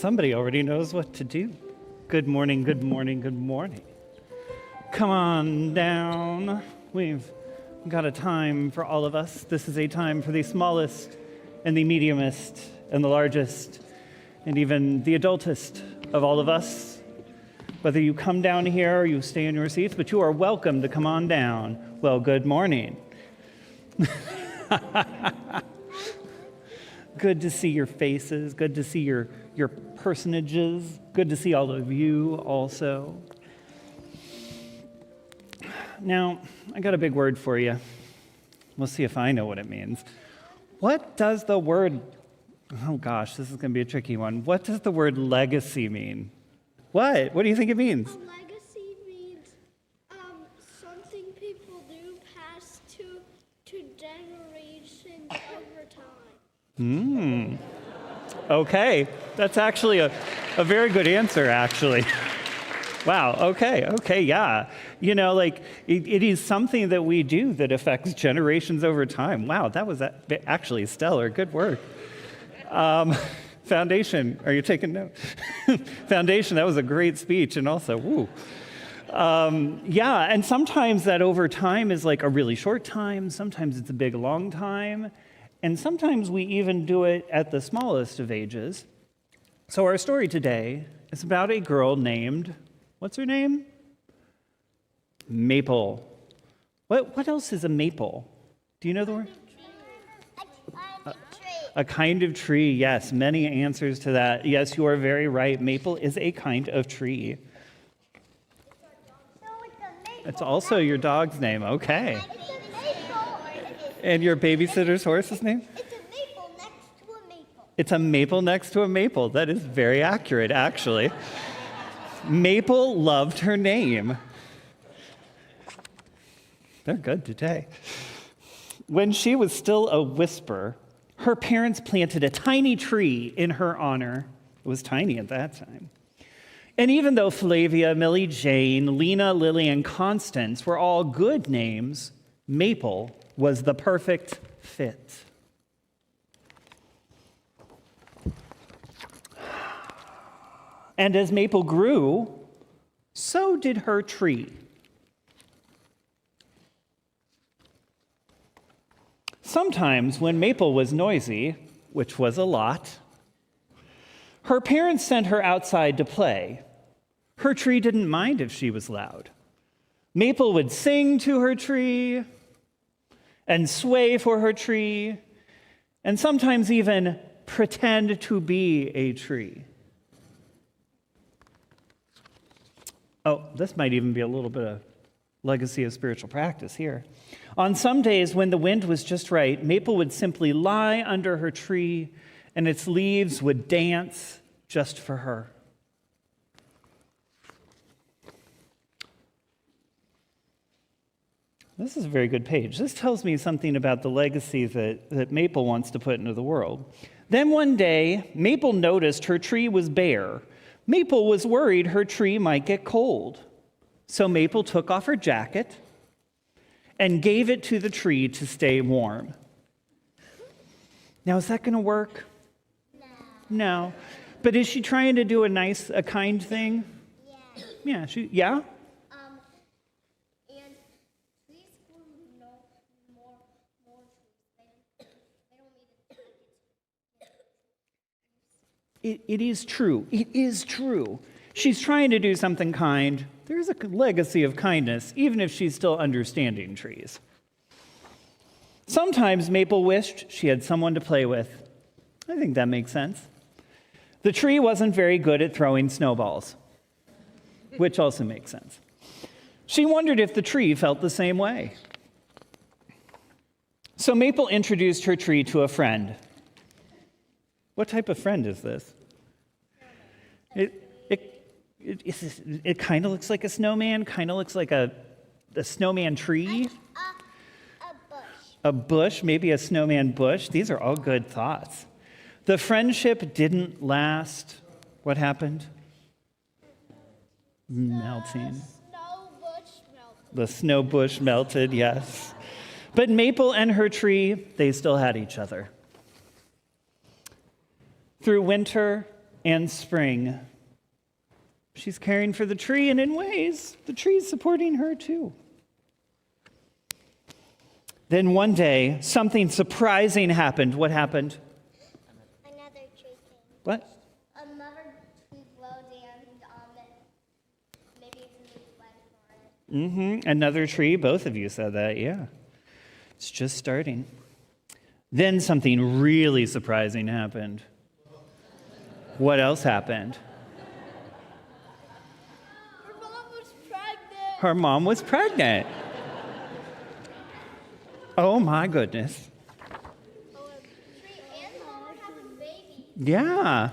Somebody already knows what to do. Good morning, good morning, good morning. Come on down. We've got a time for all of us. This is a time for the smallest and the mediumest and the largest and even the adultest of all of us. Whether you come down here or you stay in your seats, but you are welcome to come on down. Well, good morning. Good to see your faces. Good to see your personages. Good to see all of you also. Now, I got a big word for you. We'll see if I know what it means. What does the word, oh gosh, this is going to be a tricky one. What does the word legacy mean? What? What do you think it means? Legacy means something people do pass to generations over time. Okay, that's actually a very good answer, actually. Wow, okay, yeah. You know, like, it is something that we do that affects generations over time. Wow, that was actually stellar. Good work. Foundation, are you taking notes? Foundation, that was a great speech, and also, woo. Yeah, and sometimes that over time is like a really short time. Sometimes it's a big, long time. And sometimes we even do it at the smallest of ages. So our story today is about a girl named, what's her name? Maple. What else is a maple? Do you know the word? A kind of tree, yes. Many answers to that. Yes, you are very right. Maple is a kind of tree. It's also your dog's name, okay. And your babysitter's horse's name? It's a maple next to a maple. It's a maple next to a maple. That is very accurate, actually. Maple loved her name. They're good today. When she was still a whisper, her parents planted a tiny tree in her honor. It was tiny at that time. And even though Flavia, Millie Jane, Lena, Lily, and Constance were all good names, Maple was the perfect fit. And as Maple grew, so did her tree. Sometimes when Maple was noisy, which was a lot, her parents sent her outside to play. Her tree didn't mind if she was loud. Maple would sing to her tree and sway for her tree, and sometimes even pretend to be a tree. Oh, this might even be a little bit of legacy of spiritual practice here. On some days when the wind was just right, Maple would simply lie under her tree, and its leaves would dance just for her. This is a very good page. This tells me something about the legacy that Maple wants to put into the world. Then one day, Maple noticed her tree was bare. Maple was worried her tree might get cold. So Maple took off her jacket and gave it to the tree to stay warm. Now, is that going to work? No. But is she trying to do a kind thing? Yeah. Yeah? And trees grow more trees. They don't need It is true. It is true. She's trying to do something kind. There's a legacy of kindness, even if she's still understanding trees. Sometimes Maple wished she had someone to play with. I think that makes sense. The tree wasn't very good at throwing snowballs, which also makes sense. She wondered if the tree felt the same way. So Maple introduced her tree to a friend. What type of friend is this? It kind of looks like a snowman, kind of looks like a snowman tree. a bush. A bush, maybe a snowman bush. These are all good thoughts. The friendship didn't last. What happened? Melting. The snow bush melted, yes. But Maple and her tree, they still had each other. Through winter and spring. She's caring for the tree, and in ways, the tree's supporting her too. Then one day, something surprising happened. What happened? Another tree came. What? Another tree glowed and maybe it's a new flag for it. Another tree. Both of you said that, yeah. It's just starting. Then something really surprising happened. What else happened? Her mom was pregnant. Her mom was pregnant. Oh my goodness. Oh, a tree and mom were having a baby. Yeah.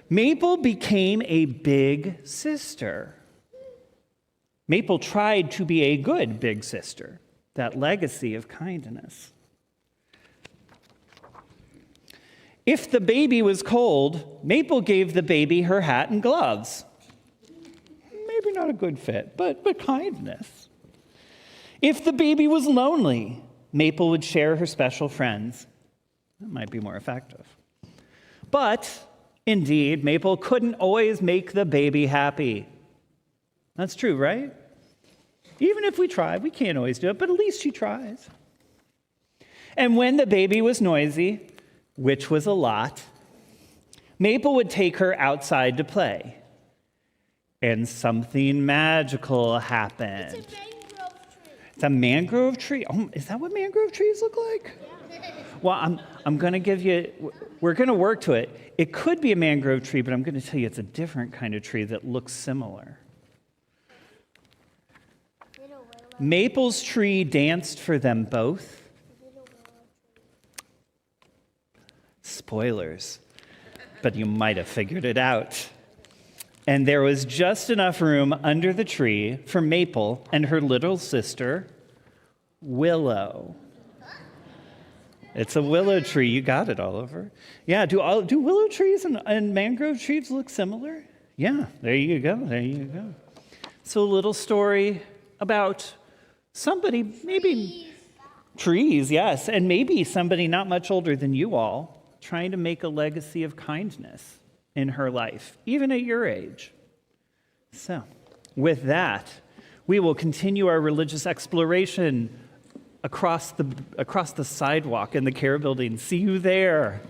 Maple became a big sister. Maple tried to be a good big sister, that legacy of kindness. If the baby was cold, Maple gave the baby her hat and gloves. Maybe not a good fit, but kindness. If the baby was lonely, Maple would share her special friends. That might be more effective. But, indeed, Maple couldn't always make the baby happy. That's true, right? Even if we try, we can't always do it, but at least she tries. And when the baby was noisy, which was a lot, Maple would take her outside to play. And something magical happened. It's a mangrove tree. It's a mangrove tree. Oh, is that what mangrove trees look like? Yeah. Well, I'm going to give you, we're going to work to it. It could be a mangrove tree, but I'm going to tell you it's a different kind of tree that looks similar. Maple's tree danced for them both. Spoilers, but you might have figured it out. And there was just enough room under the tree for Maple and her little sister, Willow. It's a willow tree. You got it, Oliver. Yeah, do willow trees and mangrove trees look similar? Yeah, there you go. There you go. So a little story about somebody, maybe trees, yes, and maybe somebody not much older than you all, trying to make a legacy of kindness in her life, even at your age. So, with that, we will continue our religious exploration across the sidewalk in the Care Building. See you there.